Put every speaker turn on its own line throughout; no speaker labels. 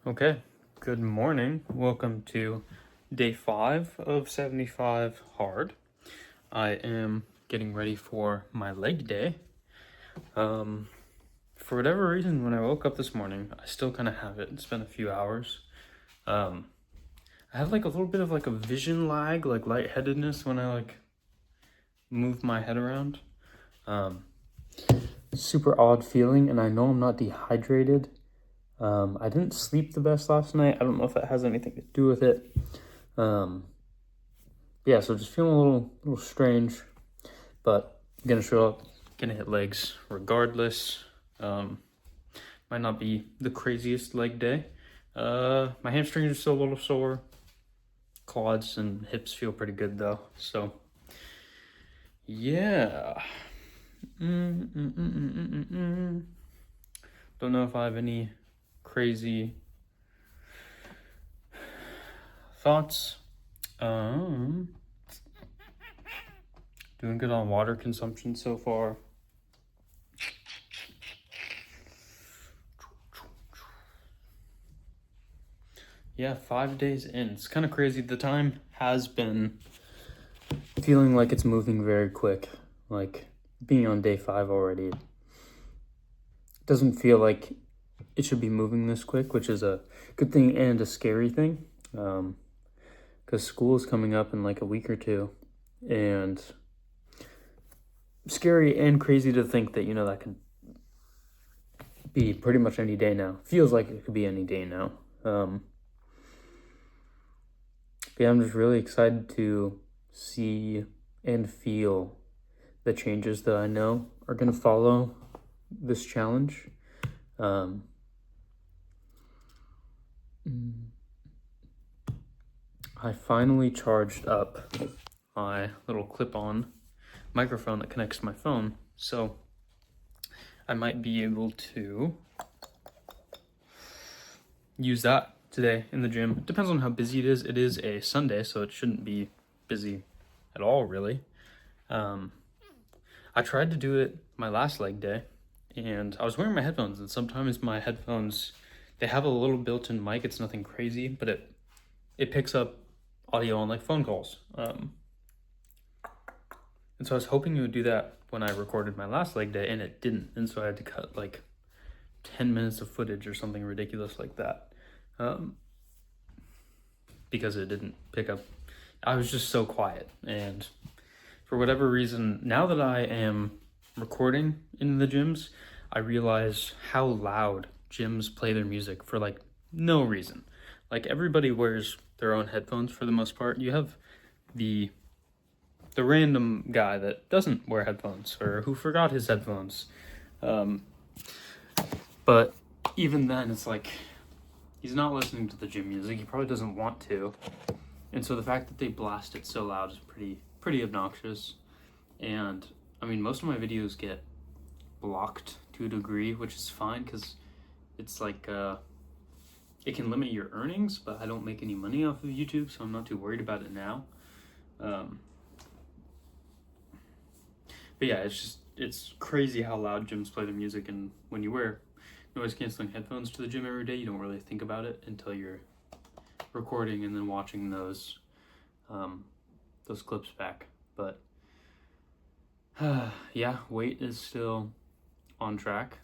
Okay, good morning. Welcome to day 5 of 75 hard. I am getting ready for my leg day. For whatever reason, when I woke up this morning, I still kind of have it. It's been a few hours. I have like a little bit of like a vision lag, like lightheadedness when I like move my head around. Super odd feeling, and I know I'm not dehydrated. I didn't sleep the best last night. I don't know if that has anything to do with it. Yeah, so just feeling a little strange, but I'm gonna show up, gonna hit legs regardless. Might not be the craziest leg day. My hamstrings are still a little sore. Quads and hips feel pretty good though. So yeah. Don't know if I have any crazy thoughts. Doing good on water consumption so far. Yeah, 5 days in. It's kind of crazy. The time has been feeling like it's moving very quick. Like being on day 5 already. It doesn't feel like it should be moving this quick, which is a good thing and a scary thing. Because school is coming up in like a week or two. And scary and crazy to think that, that could be pretty much any day now. Feels like it could be any day now. Yeah, I'm just really excited to see and feel the changes that I know are going to follow this challenge. I finally charged up my little clip-on microphone that connects to my phone, so I might be able to use that today in the gym. It depends on how busy it is. It is a Sunday, so it shouldn't be busy at all, really. I tried to do it my last leg day, and I was wearing my headphones, and sometimes my headphones, they have a little built-in mic. It's nothing crazy, but it picks up audio on like phone calls. And so I was hoping it would do that when I recorded my last leg day, and it didn't. And so I had to cut like 10 minutes of footage or something ridiculous like that. Because it didn't pick up. I was just so quiet, and for whatever reason, now that I am recording in the gyms, I realize how loud gyms play their music for like no reason. Like everybody wears their own headphones for the most part. You have the random guy that doesn't wear headphones or who forgot his headphones. But even then, it's like he's not listening to the gym music. He probably doesn't want to. And so the fact that they blast it so loud is pretty obnoxious. And I mean, most of my videos get blocked to a degree, which is fine because it's like it can limit your earnings, but I don't make any money off of YouTube, so I'm not too worried about it now. But yeah, it's crazy how loud gyms play the music, and when you wear noise canceling headphones to the gym every day, you don't really think about it until you're recording and then watching those clips back. But yeah, weight is still on track.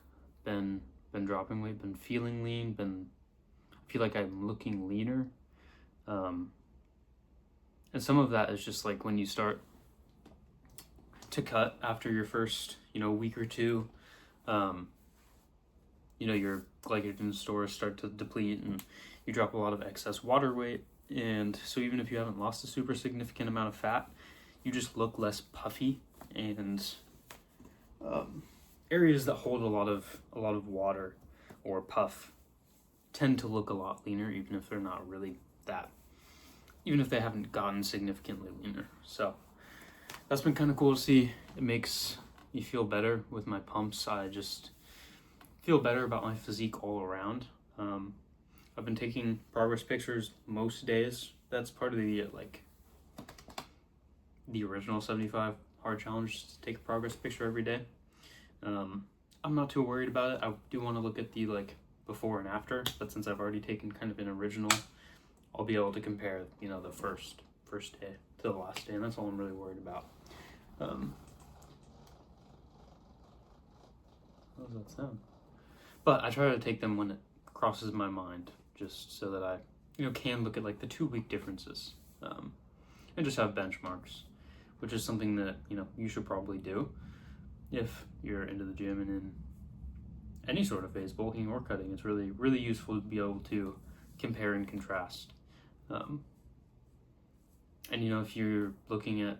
Been dropping weight, been feeling lean, I feel like I'm looking leaner. And some of that is just like when you start to cut after your first, week or two, your glycogen stores start to deplete and you drop a lot of excess water weight. And so even if you haven't lost a super significant amount of fat, you just look less puffy, and areas that hold a lot of water or puff tend to look a lot leaner, even if they're not really that, even if they haven't gotten significantly leaner. So that's been kind of cool to see. It makes me feel better with my pumps. I just feel better about my physique all around. I've been taking progress pictures most days. That's part of the original 75 hard challenge, to take a progress picture every day. I'm not too worried about it. I do want to look at the before and after, but since I've already taken kind of an original, I'll be able to compare, you know, the first day to the last day, and that's all I'm really worried about. How does that sound? But I try to take them when it crosses my mind, just so that I, you know, can look at like the 2-week differences, and just have benchmarks, which is something that, you know, you should probably do if you're into the gym and in any sort of phase, bulking or cutting. It's really, really useful to be able to compare and contrast. And you know, if you're looking at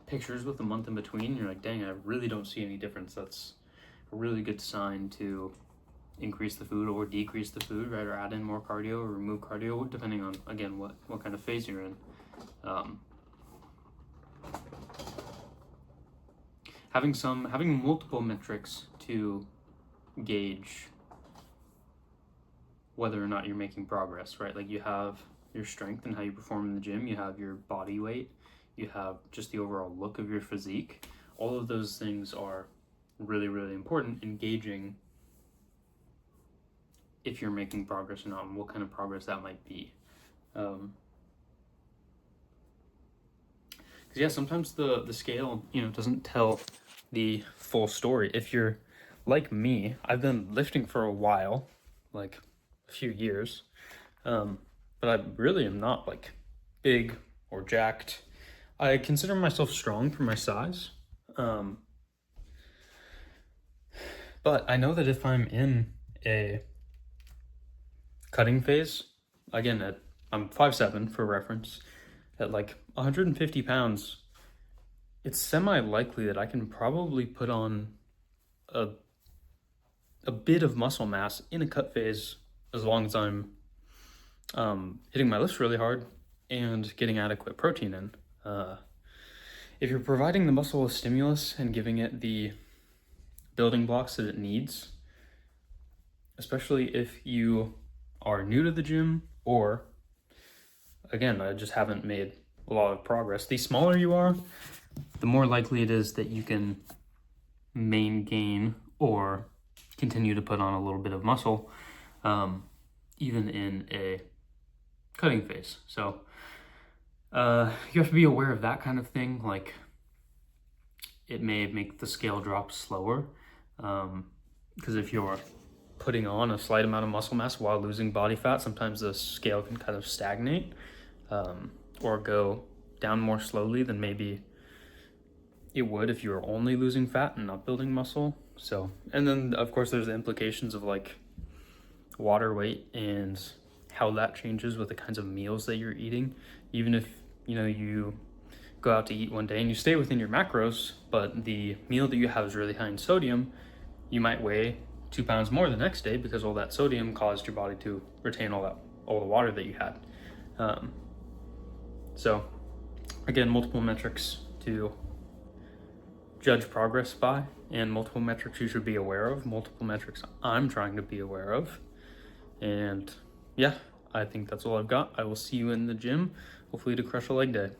pictures with a month in between, you're like, dang, I really don't see any difference. That's a really good sign to increase the food or decrease the food, right? Or add in more cardio or remove cardio, depending on, again, what kind of phase you're in. Having multiple metrics to gauge whether or not you're making progress, right? Like you have your strength and how you perform in the gym, you have your body weight, you have just the overall look of your physique. All of those things are really, really important in gauging if you're making progress or not, and what kind of progress that might be. Because yeah, sometimes the scale, you know, doesn't tell the full story. If you're like me, I've been lifting for a while, like a few years, but I really am not like big or jacked. I consider myself strong for my size, but I know that if I'm in a cutting phase, again, I'm 5'7" for reference, at like 150 pounds, it's semi-likely that I can probably put on a bit of muscle mass in a cut phase, as long as I'm hitting my lifts really hard and getting adequate protein in. If you're providing the muscle a stimulus and giving it the building blocks that it needs, especially if you are new to the gym, or again, I just haven't made a lot of progress, the smaller you are, the more likely it is that you can maintain or continue to put on a little bit of muscle, even in a cutting phase. So you have to be aware of that kind of thing. Like, it may make the scale drop slower, because if you're putting on a slight amount of muscle mass while losing body fat, sometimes the scale can kind of stagnate, or go down more slowly than maybe it would if you were only losing fat and not building muscle. So, and then of course there's the implications of like water weight and how that changes with the kinds of meals that you're eating. Even if, you know, you go out to eat one day and you stay within your macros, but the meal that you have is really high in sodium, you might weigh 2 pounds more the next day because all that sodium caused your body to retain all the water that you had. So again, multiple metrics to judge progress by, and multiple metrics you should be aware of, multiple metrics I'm trying to be aware of. And yeah, I think that's all I've got. I will see you in the gym, hopefully to crush a leg day.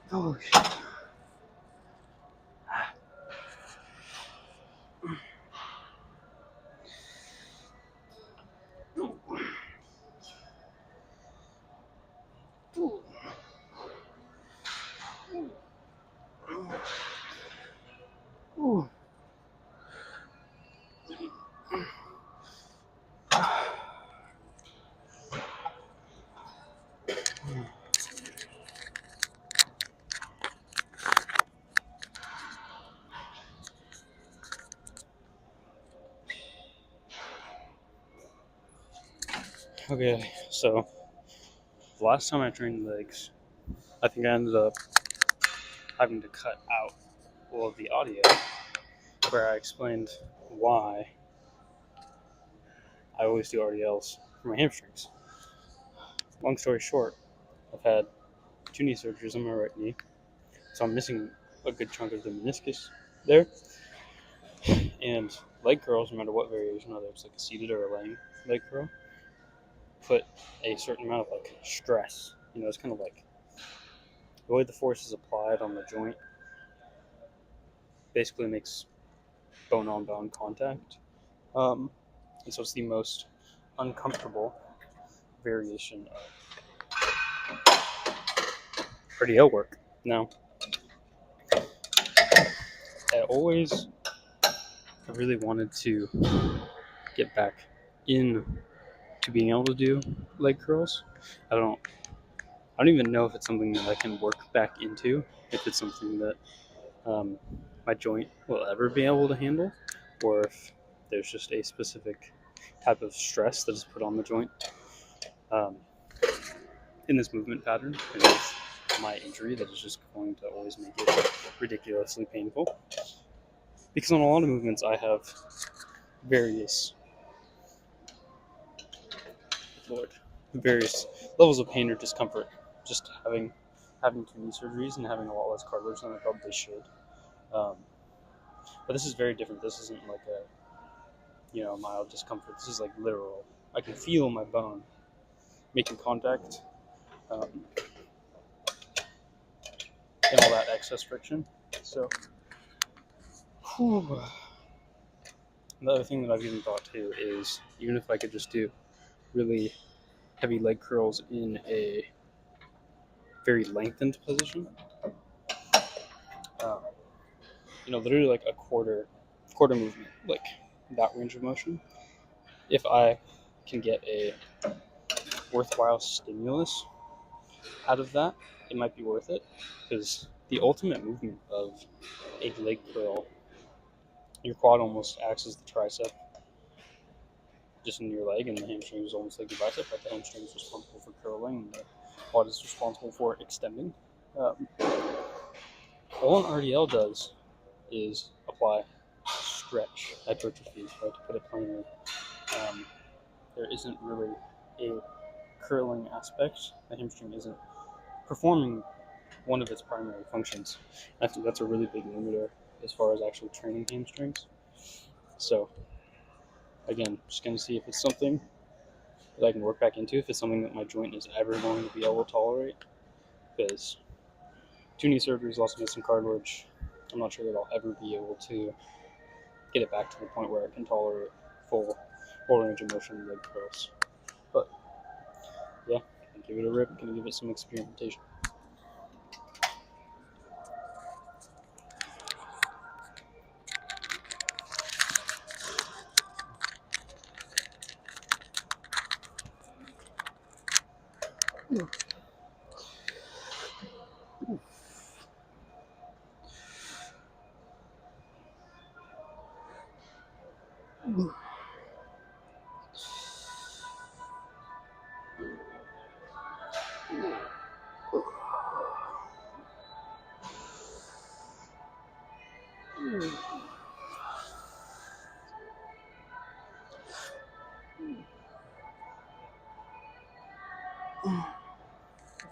Oh shit. Okay, so the last time I trained legs, I think I ended up having to cut out all of the audio where I explained why I always do RDLs for my hamstrings. Long story short, I've had 2 knee surgeries on my right knee, so I'm missing a good chunk of the meniscus there. And leg curls, no matter what variation, whether it's like a seated or a laying leg curl, put a certain amount of like stress. It's kind of like the way the force is applied on the joint basically makes bone on bone contact. And so it's the most uncomfortable variation of RDL work. Now, I really wanted to get back in to being able to do leg curls. I don't even know if it's something that I can work back into, if it's something that my joint will ever be able to handle, or if there's just a specific type of stress that is put on the joint in this movement pattern and with my injury that is just going to always make it ridiculously painful. Because on a lot of movements I have various levels of pain or discomfort just having 2 knee surgeries and having a lot less cartilage than I probably should. But this is very different. This isn't like a mild discomfort. This is like literal. I can feel my bone making contact and all that excess friction. So, whew. Another thing that I've even thought too is even if I could just do really heavy leg curls in a very lengthened position, literally like a quarter movement, like that range of motion. If I can get a worthwhile stimulus out of that, it might be worth it, because the ultimate movement of a leg curl, your quad almost acts as the tricep just in your leg, and the hamstring is almost like the bicep, but the hamstring is responsible for curling, and the quad is responsible for extending. All an RDL does is apply stretch hypertrophy, right, to put it plainly. There isn't really a curling aspect. The hamstring isn't performing one of its primary functions. I think that's a really big limiter as far as actually training hamstrings. So, again, just going to see if it's something that I can work back into, if it's something that my joint is ever going to be able to tolerate. Because 2 knee surgeries, lots of missing cartilage, I'm not sure that I'll ever be able to get it back to the point where I can tolerate full range of motion leg curls. give it a rip, gonna give it some experimentation.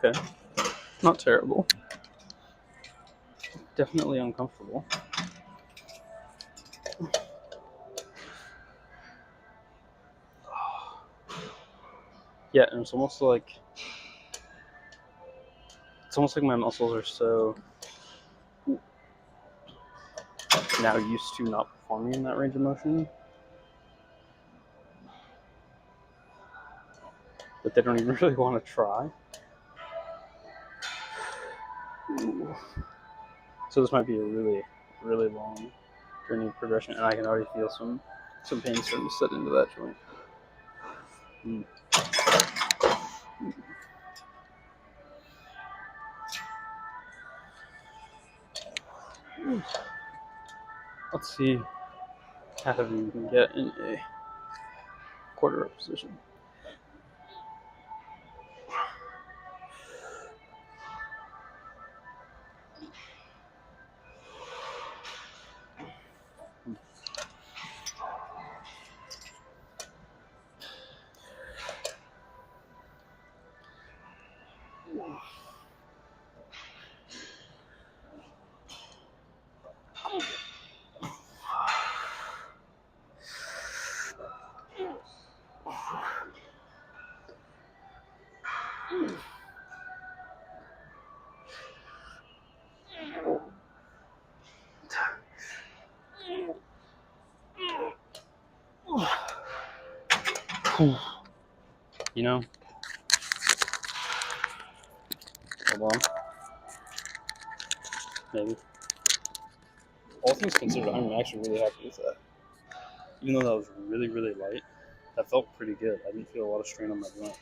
Okay, not terrible. Definitely uncomfortable. Yeah, and it's almost like my muscles are so now used to not performing in that range of motion that they don't even really want to try. Ooh. So this might be a really, really long journey of progression, and I can already feel some pain starting to set into that joint. Let's see how heavy we can get in a quarter rep position. You know, hold on. Maybe. All things considered, I'm actually really happy with that. Even though that was really, really light, that felt pretty good. I didn't feel a lot of strain on my joint.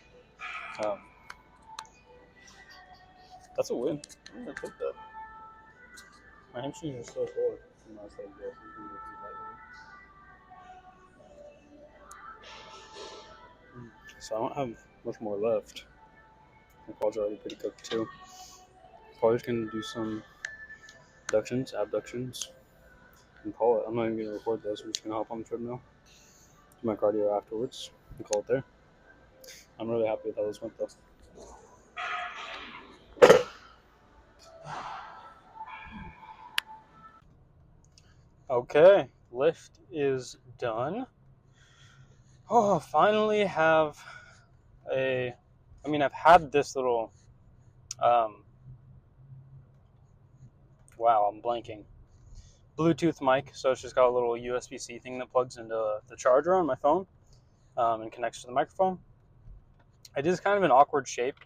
That's a win. I'm gonna take that. My hamstrings are so sore from last leg day. So I don't have much more left. My quads are already pretty cooked too. Probably just gonna do some adductions, abductions, and call it. I'm not even gonna record those. I'm just gonna hop on the treadmill, do my cardio afterwards, and call it there. I'm really happy with how this went though. Okay, lift is done. Oh, finally have I've had this little, wow, I'm blanking. Bluetooth mic, so it's just got a little USB-C thing that plugs into the charger on my phone and connects to the microphone. It is kind of an awkward shape.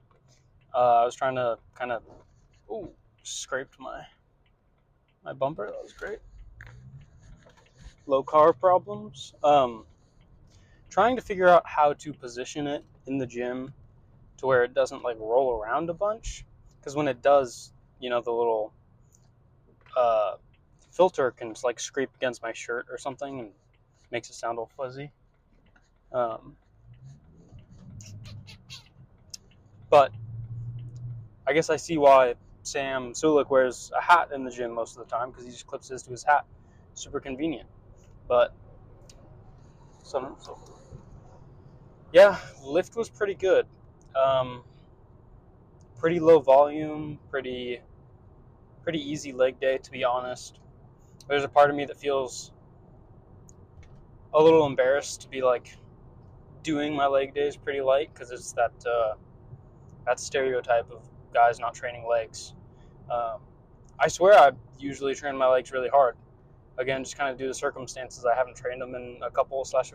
I was trying to kind of, scraped my bumper. That was great. Low car problems. Trying to figure out how to position it in the gym to where it doesn't like roll around a bunch, because when it does, the little filter can just like scrape against my shirt or something and makes it sound all fuzzy. But I guess I see why Sam Sulek wears a hat in the gym most of the time, because he just clips his to his hat. Super convenient. But yeah, lift was pretty good. Pretty low volume, pretty easy leg day, to be honest. There's a part of me that feels a little embarrassed to be like doing my leg days pretty light, because it's that stereotype of guys not training legs. I swear I usually train my legs really hard. Again, just kind of due to circumstances, I haven't trained them in a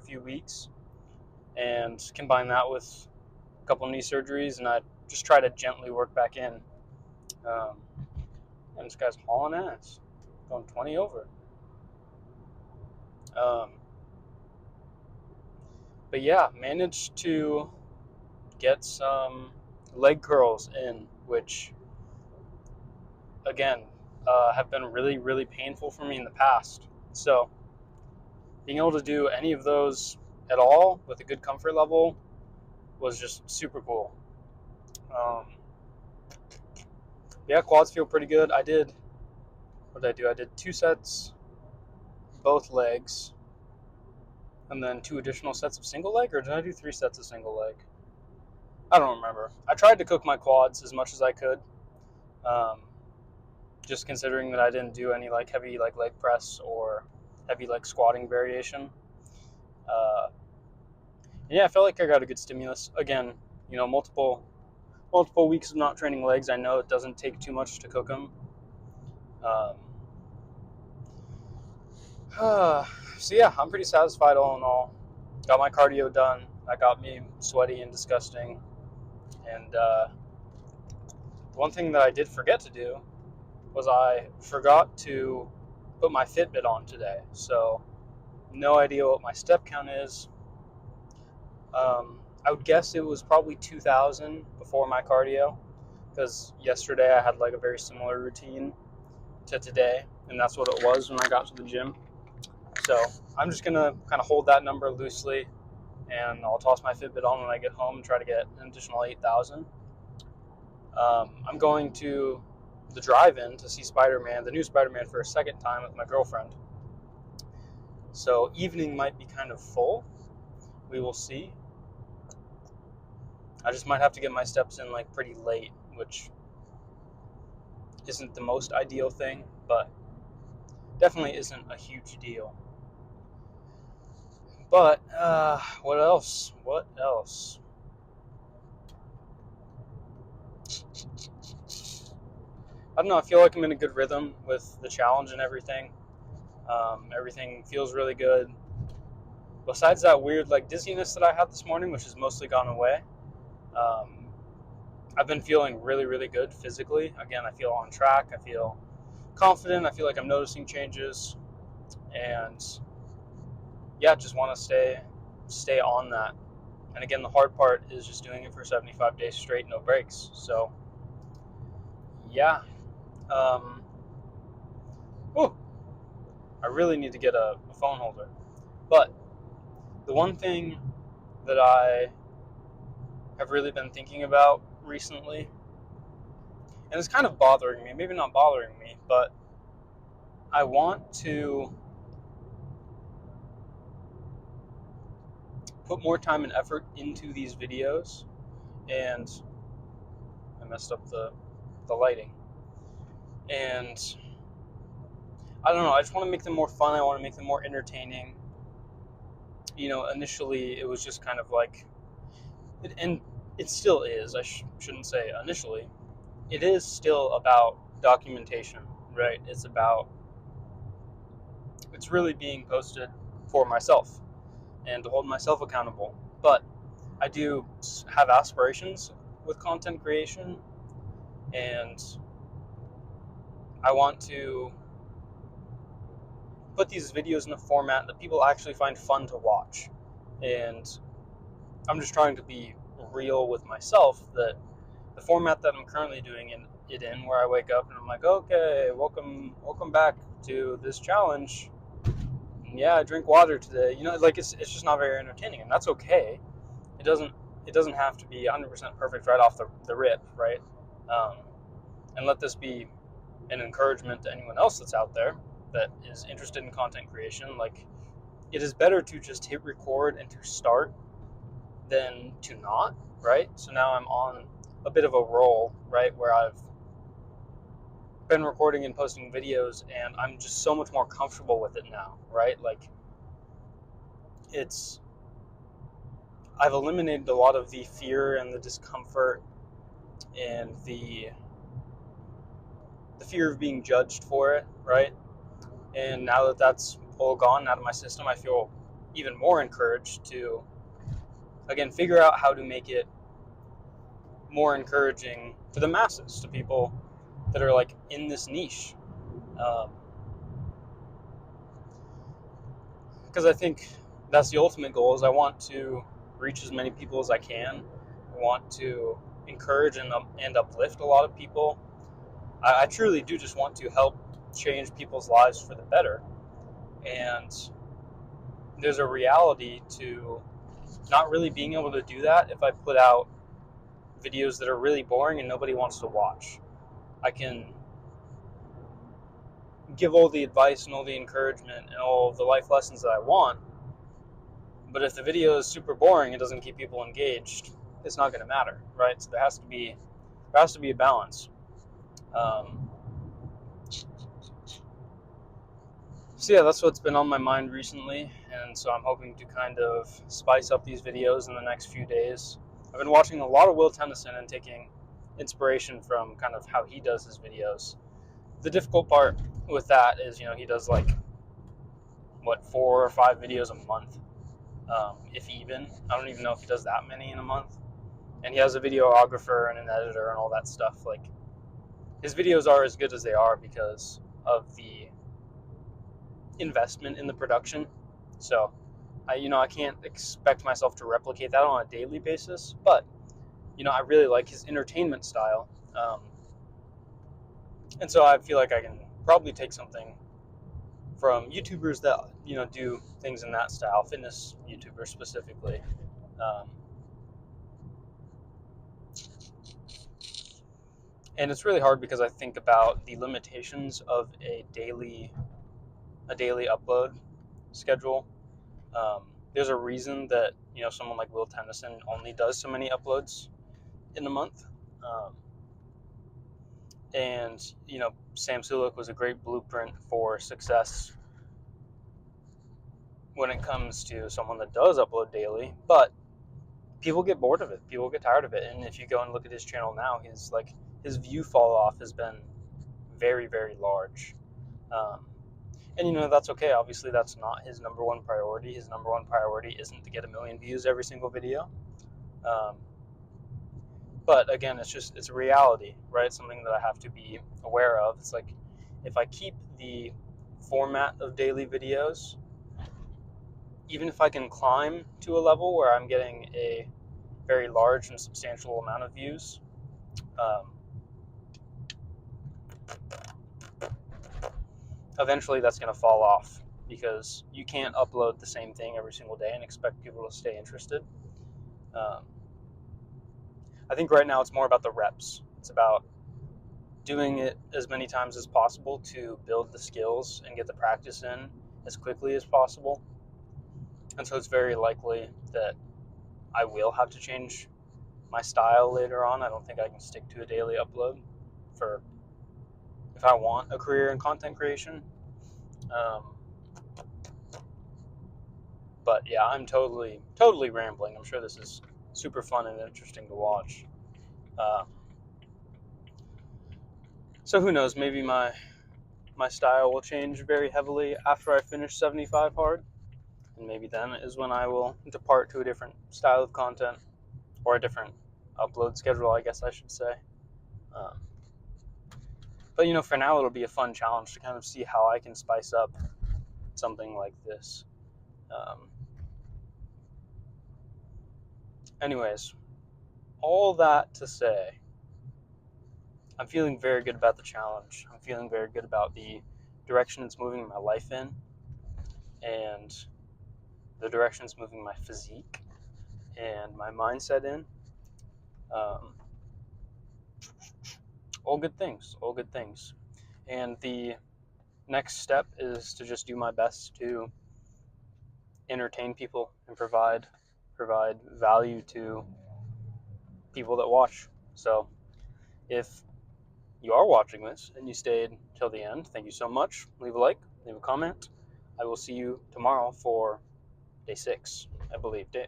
few weeks, and combine that with a couple knee surgeries, and I just try to gently work back in. And this guy's hauling ass, going 20 over. But yeah, managed to get some leg curls in, which again have been really, really painful for me in the past. So being able to do any of those at all with a good comfort level was just super cool. Yeah, quads feel pretty good. What did I do? I did 2 sets, both legs, and then 2 additional sets of single leg, or did I do 3 sets of single leg? I don't remember. I tried to cook my quads as much as I could, just considering that I didn't do any like heavy like leg press or heavy like squatting variation. Yeah, I felt like I got a good stimulus. Again, multiple weeks of not training legs. I know it doesn't take too much to cook them. So yeah, I'm pretty satisfied all in all. Got my cardio done. That got me sweaty and disgusting. And one thing that I did forget to do was I forgot to put my Fitbit on today. So no idea what my step count is. I would guess it was probably 2,000 before my cardio, because yesterday I had like a very similar routine to today, and that's what it was when I got to the gym. So I'm just gonna kind of hold that number loosely, and I'll toss my Fitbit on when I get home and try to get an additional 8,000. I'm going to the drive-in to see Spider-Man, the new Spider-Man, for a second time with my girlfriend. So evening might be kind of full. We will see. I just might have to get my steps in like pretty late, which isn't the most ideal thing, but definitely isn't a huge deal. But what else? I don't know. I feel like I'm in a good rhythm with the challenge and everything. Everything feels really good. Besides that weird like dizziness that I had this morning, which has mostly gone away, I've been feeling really, really good physically. Again, I feel on track. I feel confident. I feel like I'm noticing changes, and yeah, just want to stay on that. And again, the hard part is just doing it for 75 days straight, no breaks. So yeah. I really need to get a phone holder. But the one thing that I have really been thinking about recently, and it's kind of bothering me, maybe not bothering me, but I want to put more time and effort into these videos, and I messed up the lighting. And I don't know, I just want to make them more fun. I want to make them more entertaining. Initially it was just kind of like, and it still is, I shouldn't say initially, it is still about documentation, right? It's really being posted for myself and to hold myself accountable. But I do have aspirations with content creation, and I want to put these videos in a format that people actually find fun to watch. And I'm just trying to be real with myself that the format that I'm currently doing it in, where I wake up and I'm like, okay, welcome back to this challenge. And yeah, I drink water today. It's just not very entertaining, and that's okay. It doesn't have to be 100% perfect right off the rip, right? And let this be an encouragement to anyone else that's out there that is interested in content creation. Like, it is better to just hit record and to start than to not, right? So now I'm on a bit of a roll, right, where I've been recording and posting videos, and I'm just so much more comfortable with it now, right? Like, I've eliminated a lot of the fear and the discomfort and the fear of being judged for it, right? And now that that's all gone out of my system, I feel even more encouraged to, again, figure out how to make it more encouraging to the masses, to people that are like in this niche. Because I think that's the ultimate goal, is I want to reach as many people as I can. I want to encourage and uplift a lot of people. I truly do just want to help change people's lives for the better. And there's a reality to not really being able to do that if I put out videos that are really boring and nobody wants to watch. I can give all the advice and all the encouragement and all of the life lessons that I want, but if the video is super boring and doesn't keep people engaged, it's not going to matter, right? So there has to be a balance. So yeah, that's what's been on my mind recently, and so I'm hoping to kind of spice up these videos in the next few days. I've been watching a lot of Will Tennyson and taking inspiration from kind of how he does his videos. The difficult part with that is, he does like, 4 or 5 videos a month, if even. I don't even know if he does that many in a month. And he has a videographer and an editor and all that stuff. Like, his videos are as good as they are because of the investment in the production. So I can't expect myself to replicate that on a daily basis, but I really like his entertainment style, and so I feel like I can probably take something from YouTubers that do things in that style, fitness YouTubers specifically. And it's really hard because I think about the limitations of a daily upload schedule. There's a reason that someone like Will Tennyson only does so many uploads in a month, and Sam Sulek was a great blueprint for success when it comes to someone that does upload daily. But people get bored of it, people get tired of it, and if you go and look at his channel now, his view fall off has been very, very large. And that's okay. Obviously, that's not his number one priority. His number one priority isn't to get 1 million views every single video. But again, it's a reality, right? It's something that I have to be aware of. It's like, if I keep the format of daily videos, even if I can climb to a level where I'm getting a very large and substantial amount of views, eventually that's going to fall off, because you can't upload the same thing every single day and expect people to stay interested. I think right now it's more about the reps. It's about doing it as many times as possible to build the skills and get the practice in as quickly as possible. And so it's very likely that I will have to change my style later on. I don't think I can stick to a daily upload if I want a career in content creation. But yeah, I'm totally rambling. I'm sure this is super fun and interesting to watch. So who knows? Maybe my style will change very heavily after I finish 75 hard, and maybe then is when I will depart to a different style of content, or a different upload schedule, I guess I should say. But for now, it'll be a fun challenge to kind of see how I can spice up something like this. Anyways, all that to say, I'm feeling very good about the challenge. I'm feeling very good about the direction it's moving my life in, and the direction it's moving my physique and my mindset in. All good things. And the next step is to just do my best to entertain people and provide value to people that watch. So if you are watching this and you stayed till the end, thank you so much. Leave a like, leave a comment. I will see you tomorrow for day 6, I believe. Day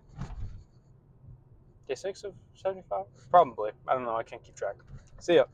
6 of 75? Probably. I don't know. I can't keep track. See ya.